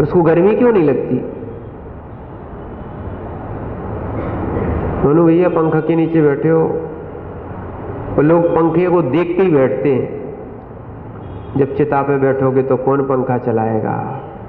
उसको गर्मी क्यों नहीं लगती? दोनों भैया पंखा के नीचे बैठे हो और लोग पंखे को देख के ही बैठते हैं। जब चिता पे बैठोगे तो कौन पंखा चलाएगा?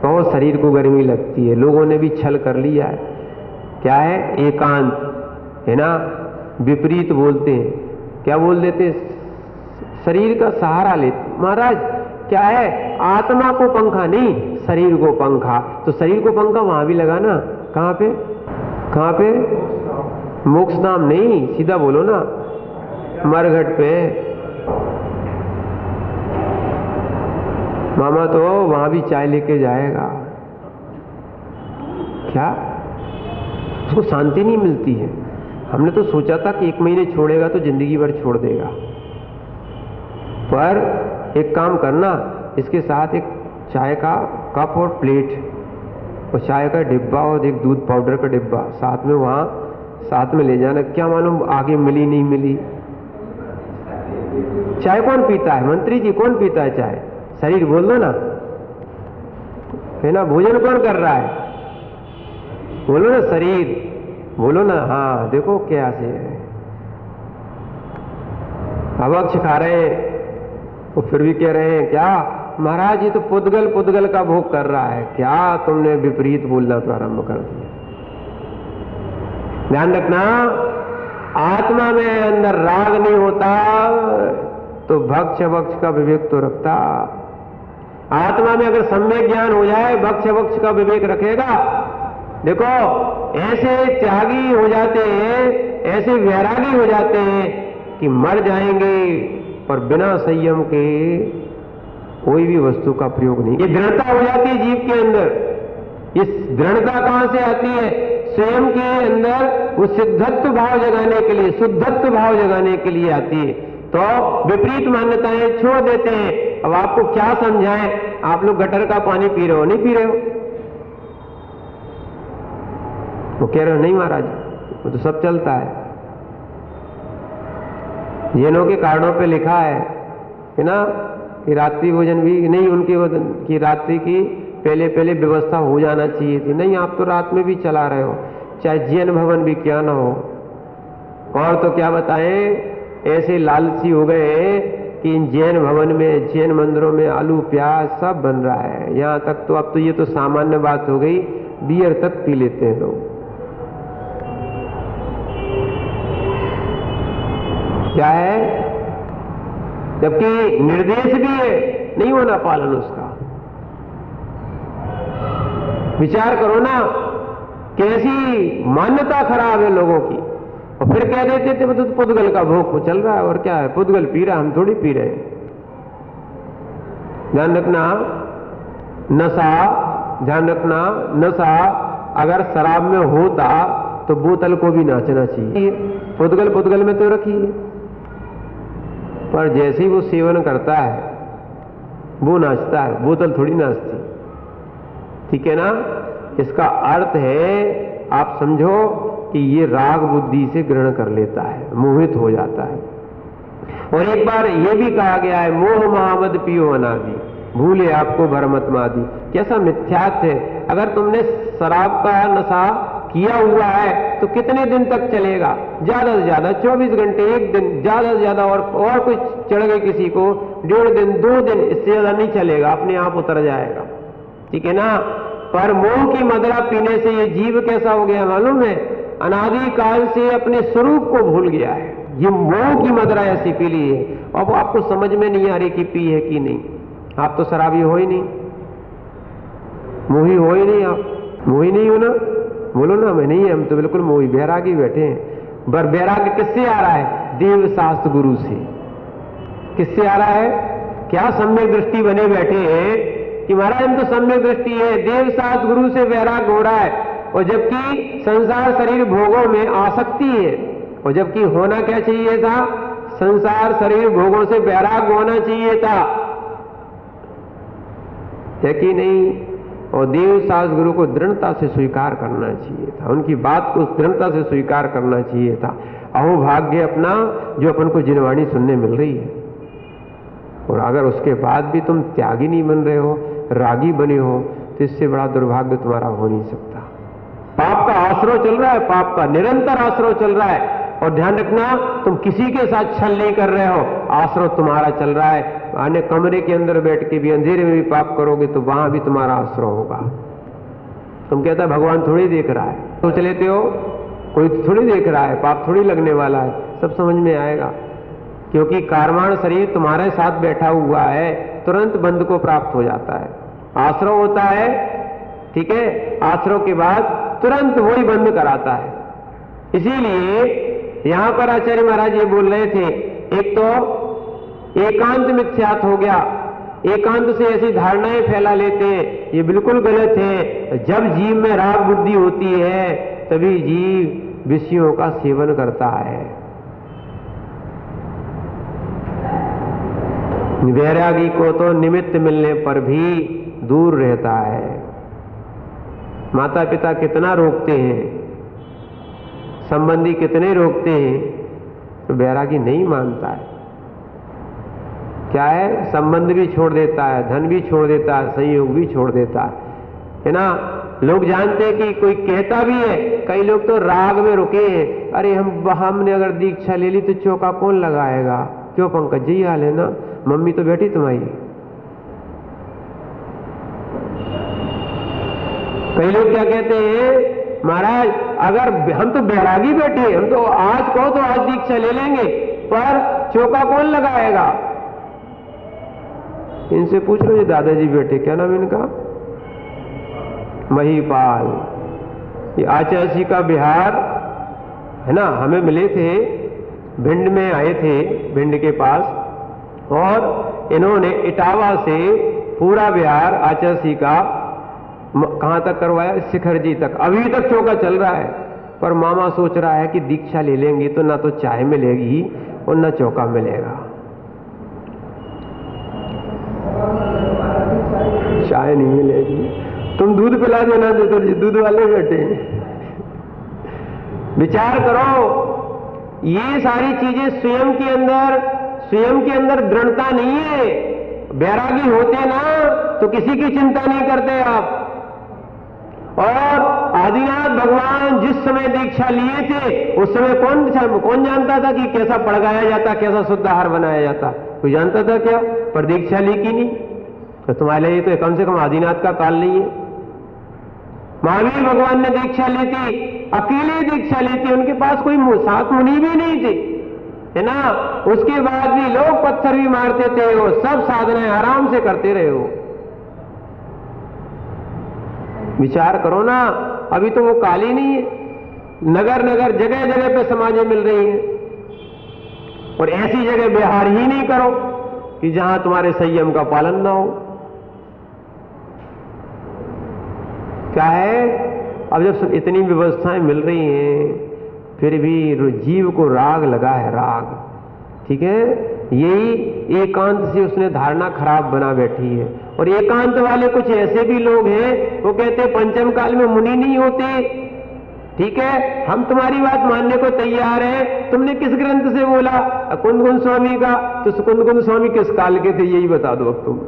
बहुत शरीर को गर्मी लगती है। लोगों ने भी छल कर लिया है। क्या है? एकांत है ना, विपरीत बोलते हैं। क्या बोल देते हैं? शरीर का सहारा लेते। महाराज क्या है? आत्मा को पंखा नहीं, शरीर को पंखा। तो शरीर को पंखा वहां भी लगाना। कहां पे? कहां पे? मोक्ष धाम नहीं, सीधा बोलो ना, मरघट पे। मामा तो वहां भी चाय लेके जाएगा। क्या? उसको शांति नहीं मिलती है। हमने तो सोचा था कि 1 महीने छोड़ेगा तो जिंदगी भर छोड़ देगा, पर एक काम करना, इसके साथ एक चाय का कप और प्लेट और चाय का डिब्बा और एक दूध पाउडर का डिब्बा साथ में वहां साथ में ले जाना। क्या मालूम आगे मिली नहीं मिली। चाय कौन पीता है? मंत्री जी कौन पीता है चाय? शरीर बोल दो ना, है ना। भोजन कौन कर रहा है? बोलो ना, शरीर बोलो ना। हाँ देखो क्या से अवक्ष खा रहे हैं वो फिर भी कह रहे हैं क्या महाराज ये तो पुद्गल का भोग कर रहा है। क्या तुमने विपरीत बोलना प्रारंभ कर दिया। ध्यान रखना, आत्मा में अंदर राग नहीं होता तो भक्ष वक्ष का विवेक तो रखता। आत्मा में अगर सम्यक ज्ञान हो जाए, भक्ष वक्ष का विवेक रखेगा। देखो ऐसे त्यागी हो जाते हैं, ऐसे वैरागी हो जाते हैं कि मर जाएंगे पर बिना संयम के कोई भी वस्तु का प्रयोग नहीं। ये दृढ़ता हो जाती है जीव के अंदर। इस दृढ़ता कहां से आती है? स्वयं के अंदर वो सिद्धत्व भाव जगाने के लिए, शुद्धत्व भाव जगाने के लिए आती है। तो विपरीत मान्यताएं छोड़ देते हैं। अब आपको क्या समझाएं? आप लोग गटर का पानी पी रहे हो, नहीं पी रहे हो? वो कह रहे हो नहीं महाराज वो तो सब चलता है। जैनों के कारणों पे लिखा है ना कि रात्रि भोजन भी नहीं, उनके की रात्रि की पहले पहले व्यवस्था हो जाना चाहिए थी। नहीं, आप तो रात में भी चला रहे हो, चाहे जैन भवन भी क्या ना हो। और तो क्या बताएं, ऐसे लालची हो गए कि इन जैन भवन में, जैन मंदिरों में आलू प्याज सब बन रहा है। यहां तक तो अब तो ये तो सामान्य बात हो गई, बियर तक पी लेते हैं लोग। क्या है? जबकि निर्देश भी है, नहीं होना पालन उसका। विचार करो ना, कैसी मान्यता खराब है लोगों की। और फिर कह देते थे तो पुद्गल का भोग चल रहा है। और क्या है? पुद्गल पी रहा, हम थोड़ी पी रहे हैं। ध्यान रखना, नशा, ध्यान रखना, नशा अगर शराब में होता तो बोतल को भी नाचना चाहिए। पुद्गल में तो रखी है, पर जैसे ही वो सेवन करता है वो नाचता है, बोतल थोड़ी नाचती। ठीक है ना? इसका अर्थ है, आप समझो कि ये राग बुद्धि से ग्रहण कर लेता है, मोहित हो जाता है। और एक बार ये भी कहा गया है, मोह महामद पियो अनादि, भूले आपको भरमत मादी। कैसा मिथ्यात्व है। अगर तुमने शराब का नशा किया हुआ है तो कितने दिन तक चलेगा? ज्यादा से ज्यादा 24 घंटे, 1 दिन, ज्यादा से ज्यादा। और कुछ चढ़ गए किसी को 1.5 दिन, 2 दिन, इससे ज्यादा नहीं चलेगा, अपने आप उतर जाएगा। ठीक है ना? पर मोह की मदिरा पीने से ये जीव कैसा हो गया मालूम है? अनादि काल से अपने स्वरूप को भूल गया है। ये मोह की मदिरा ऐसी पी ली है। अब आपको समझ में नहीं आ रही कि पी है कि नहीं। आप तो शराबी हो ही नहीं, मोही हो ही नहीं। आप मोही नहीं हो ना? बोलो ना, मैं नहीं, हम तो बिल्कुल मोही, बैरागी बैठे हैं। पर बैराग किससे आ रहा है? देव शास्त्र गुरु से। किससे आ रहा है? क्या सम्यक दृष्टि बने बैठे हैं कि महाराज हम तो सम्यक दृष्टि है, देव शास्त्र गुरु से वैराग हो रहा है। और जबकि संसार शरीर भोगों में आसक्ति है। और जबकि होना क्या चाहिए था? संसार शरीर भोगों से वैराग होना चाहिए था, है कि नहीं? और देव शास्त्र गुरु को दृढ़ता से स्वीकार करना चाहिए था, उनकी बात को दृढ़ता से स्वीकार करना चाहिए था। अहो भाग्य अपना जो अपन को जिनवाणी सुनने मिल रही है। और अगर उसके बाद भी तुम त्यागी नहीं बन रहे हो, रागी बने हो, तो इससे बड़ा दुर्भाग्य तुम्हारा हो नहीं सकता। पाप का आश्रय चल रहा है, पाप का निरंतर आश्रय चल रहा है। और ध्यान रखना, तुम किसी के साथ छल नहीं कर रहे हो, आश्रय तुम्हारा चल रहा है। अन्य कमरे के अंदर बैठ के भी, अंधेरे में भी पाप करोगे तो वहां भी तुम्हारा आश्रय होगा। तुम कहता है भगवान थोड़ी देख रहा है, सोच लेते हो कोई थोड़ी देख रहा है, पाप थोड़ी लगने वाला है, सब समझ में आएगा। क्योंकि कारवाण शरीर तुम्हारे साथ बैठा हुआ है, तुरंत बंध को प्राप्त हो जाता है। आश्रय होता है, ठीक है, आश्रय के बाद तुरंत वही बंद कराता है। इसीलिए यहां पर आचार्य महाराज ये बोल रहे थे, एक तो एकांत मिथ्यात हो गया, एकांत से ऐसी धारणाएं फैला लेते हैं, ये बिल्कुल गलत है। जब जीव में राग बुद्धि होती है तभी जीव विषयों का सेवन करता है। वैरागी को तो निमित्त मिलने पर भी दूर रहता है। माता पिता कितना रोकते हैं, संबंधी कितने रोकते हैं, तो वैरागी नहीं मानता है। क्या है, संबंध भी छोड़ देता है, धन भी छोड़ देता है, संयोग भी छोड़ देता है ना। लोग जानते हैं कि कोई कहता भी है, कई लोग तो राग में रुके हैं, अरे हमने अगर दीक्षा ले ली तो चौका कौन लगाएगा। क्यों पंकज जी, हाल है ना, मम्मी तो बैठी तुम्हारी। कई लोग क्या कहते हैं, महाराज अगर हम तो बैरागी बैठे, हम तो आज कहो तो आज दीक्षा ले लेंगे, पर चौका कौन लगाएगा। इनसे पूछ लो, ये दादाजी बैठे, क्या नाम इनका, महिपाल, ये आचार्य का बिहार है ना, हमें मिले थे, भिंड में आए थे, भिंड के पास, और इन्होंने इटावा से पूरा बिहार आचार्य का कहां तक करवाया, शिखर जी तक। अभी तक चौका चल रहा है, पर मामा सोच रहा है कि दीक्षा ले लेंगे तो ना तो चाय मिलेगी और ना चौका मिलेगा। चाय नहीं मिलेगी, तुम दूध पिला देना, तो दूध वाले बैठे। विचार करो, ये सारी चीजें स्वयं के अंदर दृढ़ता नहीं है। बैरागी होते ना तो किसी की चिंता नहीं करते आप। और आदिनाथ भगवान जिस समय दीक्षा लिए थे, उस समय कौन जानता था कि कैसा पड़गाया जाता, कैसा शुद्ध आहार बनाया जाता, कोई जानता था क्या। पर दीक्षा ली की नहीं, तो तुम्हारे लिए तो कम से कम आदिनाथ का काल नहीं है। महावीर भगवान ने दीक्षा ली थी, अकेले दीक्षा ली थी, उनके पास कोई साथ मुनि भी नहीं थे, है ना। उसके बाद भी लोग पत्थर भी मारते थे, वो सब साधनाएं आराम से करते रहे हो। विचार करो ना, अभी तो वो काल ही नहीं है। नगर नगर जगह जगह पे समाजें मिल रही हैं, और ऐसी जगह बिहार ही नहीं करो कि जहां तुम्हारे संयम का पालन ना हो। क्या है, अब जब इतनी व्यवस्थाएं मिल रही हैं, फिर भी जीव को राग लगा है, राग, ठीक है। यही एकांत से उसने धारणा खराब बना बैठी है। और एकांत वाले कुछ ऐसे भी लोग हैं, वो कहते हैं पंचम काल में मुनि नहीं होते, ठीक है, हम तुम्हारी बात मानने को तैयार हैं। तुमने किस ग्रंथ से बोला, कुंद स्वामी का, तो कुंद स्वामी किस काल के थे, यही बता दो अब तुम।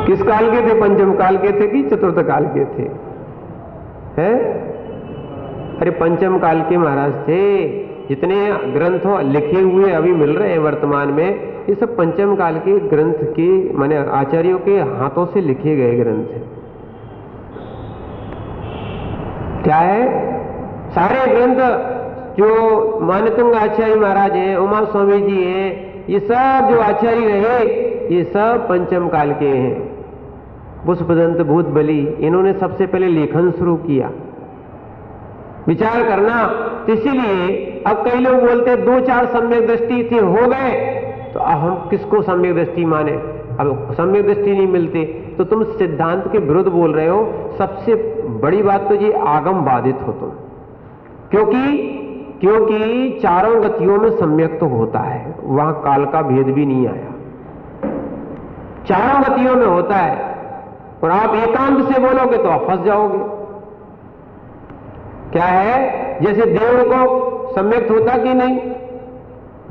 किस काल के थे, पंचम काल के थे कि चतुर्थ काल के थे, हैं? अरे पंचम काल के महाराज थे। जितने ग्रंथ लिखे हुए अभी मिल रहे हैं वर्तमान में, ये सब पंचम काल के ग्रंथ के, माने आचार्यों के हाथों से लिखे गए ग्रंथ हैं। क्या है, सारे ग्रंथ जो मानतुंग आचार्य महाराज हैं, उमा स्वामी जी हैं, ये सब जो आचार्य रहे, ये सब पंचम काल के हैं। पुष्पदंत भूत बलि, इन्होंने सबसे पहले लेखन शुरू किया। विचार करना, तो इसीलिए अब कई लोग बोलते हैं 2-4 सम्यक दृष्टि थे, हो गए, तो अब हम किसको सम्यक दृष्टि माने। अब सम्यक दृष्टि नहीं मिलती तो तुम सिद्धांत के विरुद्ध बोल रहे हो। सबसे बड़ी बात तो ये आगम बाधित हो तुम, क्योंकि चारों गतियों में सम्यक तो होता है, वहां काल का भेद भी नहीं आया, चारों गतियों में होता है। और आप एकांत से बोलोगे तो आप फंस जाओगे। क्या है, जैसे देव को सम्यक्त होता कि नहीं,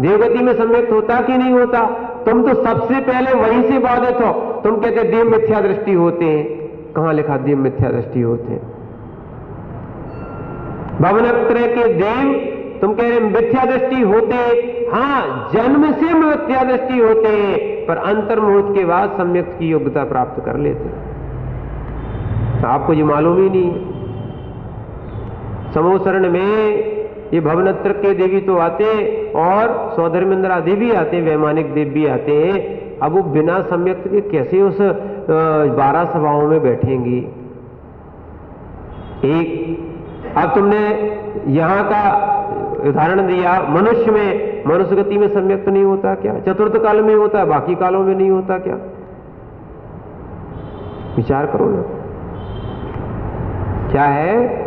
देवगति में सम्यक्त होता कि नहीं होता, तुम तो सबसे पहले वहीं से बाधित हो। तुम कहते देव मिथ्या दृष्टि होते हैं, कहां लिखा देव मिथ्या दृष्टि होते हैं? भवनत्रय के देव तुम कह रहे मिथ्या दृष्टि होते, हाँ जन्म से मिथ्या दृष्टि होते हैं, पर अंतर्मुहूर्त के बाद सम्यक की योग्यता प्राप्त कर लेते। आपको ये मालूम ही नहीं। समूह शरण में ये भवनत्र के देवी तो आते और स्वधर्मेंद्र आदि भी आते, वैमानिक देव भी आते हैं। अब वो बिना सम्यक के कैसे उस 12 सभाओं में बैठेंगी? एक अब तुमने यहां का उदाहरण दिया, मनुष्य में, मनुष्य गति में सम्यक्त नहीं होता क्या? चतुर्थ काल में होता है, बाकी कालों में नहीं होता क्या? विचार करो ना, क्या है?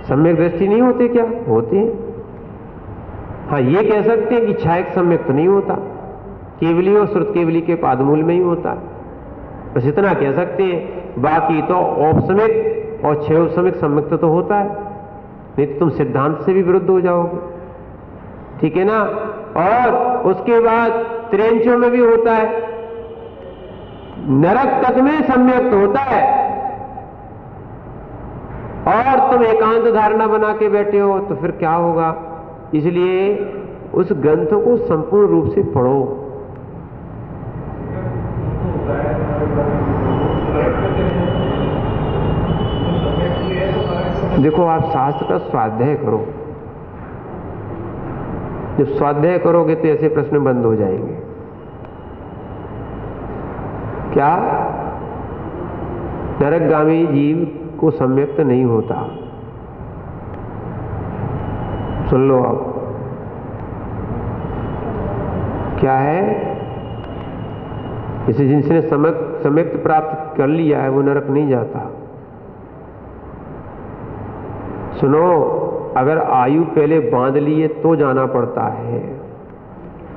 सम्यक दृष्टि नहीं होते क्या? होते हैं। हाँ ये कह सकते हैं कि छायक सम्यक्त नहीं होता, केवली और श्रुत केवली के पादमूल में ही होता है, बस इतना कह सकते हैं। बाकी तो औपसमिक और क्षयोपसमिक सम्यक्त तो होता है, नहीं तो तुम सिद्धांत से भी विरुद्ध हो जाओगे, ठीक है ना। और उसके बाद त्रेंचों में भी होता है, नरक तक में सम्यक्त होता है, और तुम एकांत धारणा बना के बैठे हो तो फिर क्या होगा? इसलिए उस ग्रंथ को संपूर्ण रूप से पढ़ो। देखो आप शास्त्र का स्वाध्याय करो, जब स्वाध्याय करोगे तो ऐसे प्रश्न बंद हो जाएंगे। क्या नरकगामी जीव को सम्यक्त नहीं होता? सुन लो आप, क्या है? इसे जिसने सम्यक्त प्राप्त कर लिया है वो नरक नहीं जाता। सुनो, अगर आयु पहले बांध लिए तो जाना पड़ता है,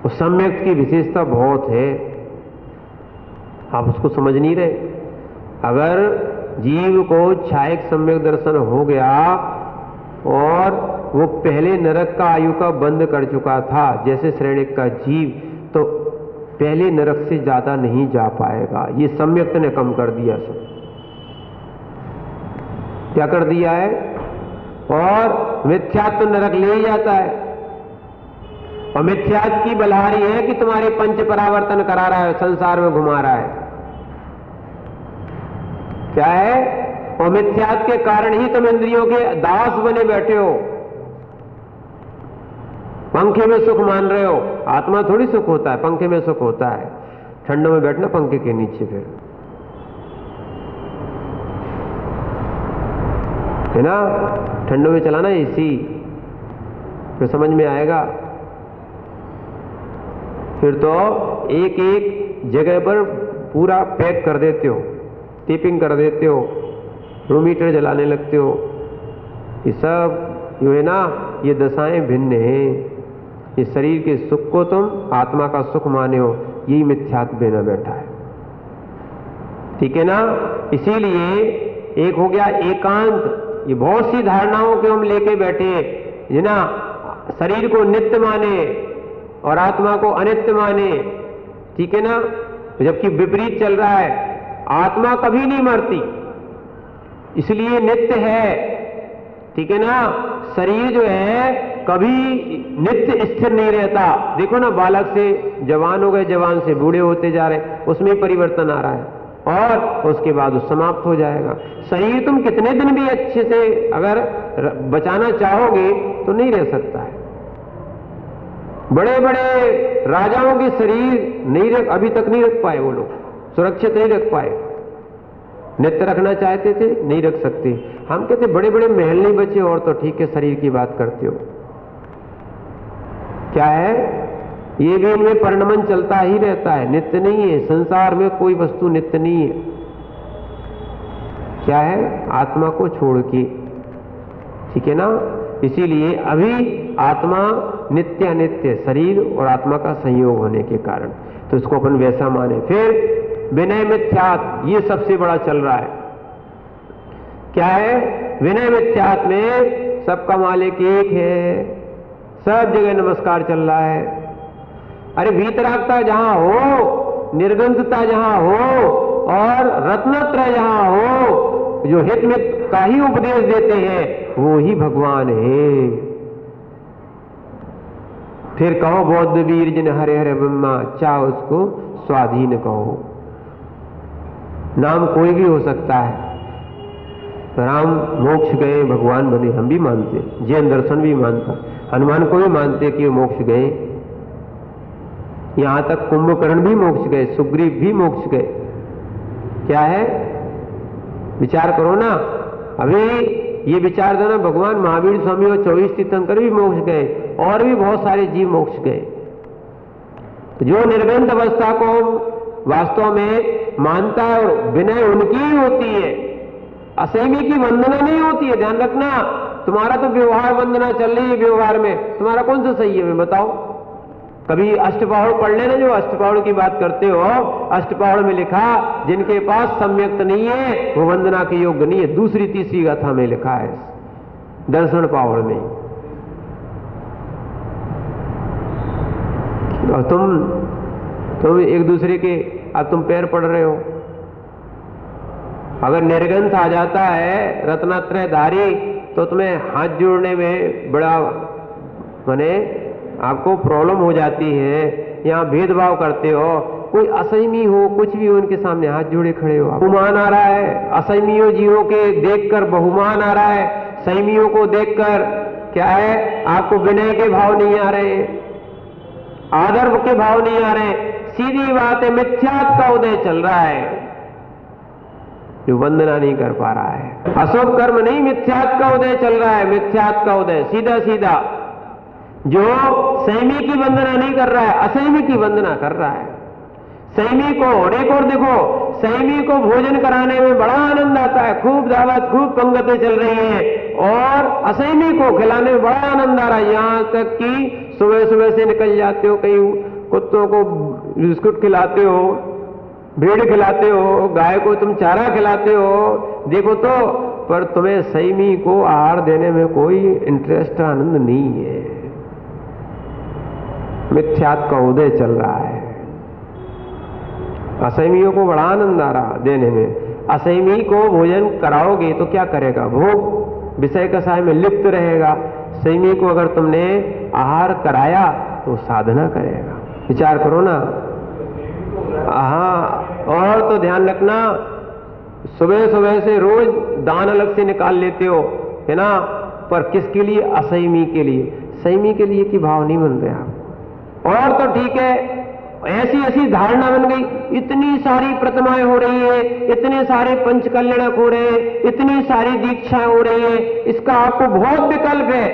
और सम्यक्त की विशेषता बहुत है, आप उसको समझ नहीं रहे। अगर जीव को छायक सम्यक दर्शन हो गया और वो पहले नरक का आयु का बंद कर चुका था, जैसे श्रेणिक का जीव, तो पहले नरक से ज्यादा नहीं जा पाएगा। ये सम्यक्त ने कम कर दिया सब। क्या कर दिया है? और मिथ्यात्व तो नरक ले ही जाता है, और मिथ्यात्व की बलहारी है कि तुम्हारे पंच परावर्तन करा रहा है, संसार में घुमा रहा है। क्या है? और मिथ्यात्व के कारण ही तुम इंद्रियों के दास बने बैठे हो, पंखे में सुख मान रहे हो। आत्मा थोड़ी सुख होता है, पंखे में सुख होता है। ठंडों में बैठना पंखे के नीचे, फिर है ना, ठंडों में चलाना एसी, फिर समझ में आएगा। फिर तो एक एक जगह पर पूरा पैक कर देते हो, टेपिंग कर देते हो, रूम हीटर जलाने लगते हो। ये सब जो है ना, ये दशाएं भिन्न हैं। ये शरीर के सुख को तुम आत्मा का सुख माने हो, यही मिथ्यात्व बेना बैठा है, ठीक है ना। इसीलिए एक हो गया एकांत। ये बहुत सी धारणाओं के हम लेके बैठे हैं, है ना, शरीर को नित्य माने और आत्मा को अनित्य माने, ठीक है ना, जबकि विपरीत चल रहा है। आत्मा कभी नहीं मरती, इसलिए नित्य है, ठीक है ना। शरीर जो है कभी नित्य स्थिर नहीं रहता। देखो ना, बालक से जवान हो गए, जवान से बूढ़े होते जा रहे, उसमें परिवर्तन आ रहा है, और उसके बाद वो समाप्त हो जाएगा। शरीर तुम कितने दिन भी अच्छे से अगर बचाना चाहोगे तो नहीं रह सकता है। बड़े बड़े राजाओं के शरीर नहीं रख, अभी तक नहीं रख पाए, वो लोग सुरक्षित नहीं रख पाए। नित्य रखना चाहते थे, नहीं रख सकते। हम कहते बड़े बड़े महल नहीं बचे, और तो ठीक है, शरीर की बात करते हो। क्या है? ये भी इनमें परिणमन चलता ही रहता है, नित्य नहीं है। संसार में कोई वस्तु नित्य नहीं है। क्या है? आत्मा को छोड़ के, ठीक है ना। इसीलिए अभी आत्मा नित्य अनित्य, शरीर और आत्मा का संयोग होने के कारण, तो इसको अपन वैसा माने। फिर विनय मिथ्यात्व, ये सबसे बड़ा चल रहा है। क्या है? विनय मिथ्यात्व में सबका मालिक एक है, सब जगह नमस्कार चल रहा है, अरे वीतरागता जहां हो, निर्गंधता जहां हो और रत्नत्रय जहां हो, जो हित मित का ही उपदेश देते हैं वो ही भगवान है। फिर कहो बौद्ध वीर जिन हरे हरे ब्रह्मा, चाहे उसको स्वाधीन कहो। नाम कोई भी हो सकता है। राम मोक्ष गए भगवान बने, हम भी मानते, जैन दर्शन भी मानता, हनुमान को भी मानते कि वो मोक्ष गए। यहां तक कुंभकर्ण भी मोक्ष गए, सुग्रीव भी मोक्ष गए। क्या है, विचार करो ना। अभी ये विचार देना, भगवान महावीर स्वामी और 24 तीर्थंकर भी मोक्ष गए और भी बहुत सारे जीव मोक्ष गए। जो निर्गंध अवस्था को वास्तव में मानता है और विनय उनकी ही होती है, असैमी की वंदना नहीं होती है। ध्यान रखना, तुम्हारा तो व्यवहार वंदना चल रही है, व्यवहार में तुम्हारा कौन सा सही है मैं बताओ। कभी अष्टपहड़ पढ़ लेना, जो अष्टपहड़ की बात करते हो, अष्टपहड़ में लिखा जिनके पास सम्यक्त नहीं है वो वंदना के योग्य नहीं है। दूसरी तीसरी गाथा में लिखा है, दर्शन पावड़ में। और तुम एक दूसरे के, अब तुम पैर पड़ रहे हो। अगर निर्गंथ आ जाता है रत्नात्रय धारी तो तुम्हें हाथ जोड़ने में बड़ा माने आपको प्रॉब्लम हो जाती है। यहाँ भेदभाव करते हो, कोई असैमी हो कुछ भी हो उनके सामने हाथ जोड़े खड़े हो। बहुमान आ रहा है, असैमियों जीवों के देखकर बहुमान आ रहा है, संयमियों को देखकर क्या है आपको विनय के भाव नहीं आ रहे, आदर के भाव नहीं आ रहे। सीधी बात है, मिथ्यात्व का उदय चल रहा है, जो वंदना नहीं कर पा रहा है। अशुभ कर्म नहीं, मिथ्यात्व का उदय चल रहा है, मिथ्यात्व का उदय सीधा सीधा। जो संयमी की वंदना नहीं कर रहा है, असंयमी की वंदना कर रहा है। संयमी को और देखो, संयमी को भोजन कराने में बड़ा आनंद आता है, खूब दावत खूब पंगतें चल रही हैं, और असंयमी को खिलाने में बड़ा आनंद आ रहा है। यहां तक कि सुबह सुबह से निकल जाते हो, कहीं कुत्तों को बिस्कुट खिलाते हो, भेड़ खिलाते हो, गाय को तुम चारा खिलाते हो, देखो तो, पर तुम्हें संयमी को आहार देने में कोई इंटरेस्ट आनंद नहीं है। मिथ्यात्व का उदय चल रहा है। असंयमियों को बड़ा आनंद आ रहा देने में। असंयमी को भोजन कराओगे तो क्या करेगा, भोग विषय कसाय में लिप्त रहेगा। संयमी को अगर तुमने आहार कराया तो साधना करेगा। विचार करो ना। हाँ, और तो ध्यान रखना, सुबह सुबह से रोज दान अलग से निकाल लेते हो है ना, पर किसके लिए, असंयमी के लिए। संयमी के लिए की भाव नहीं बन रहे आप। और तो ठीक है, ऐसी ऐसी धारणा बन गई, इतनी सारी प्रतिमाएं हो रही है, इतने सारे पंच कल्याणक हो रहे हैं, इतनी सारी दीक्षाएं हो रही है, इसका आपको बहुत विकल्प है।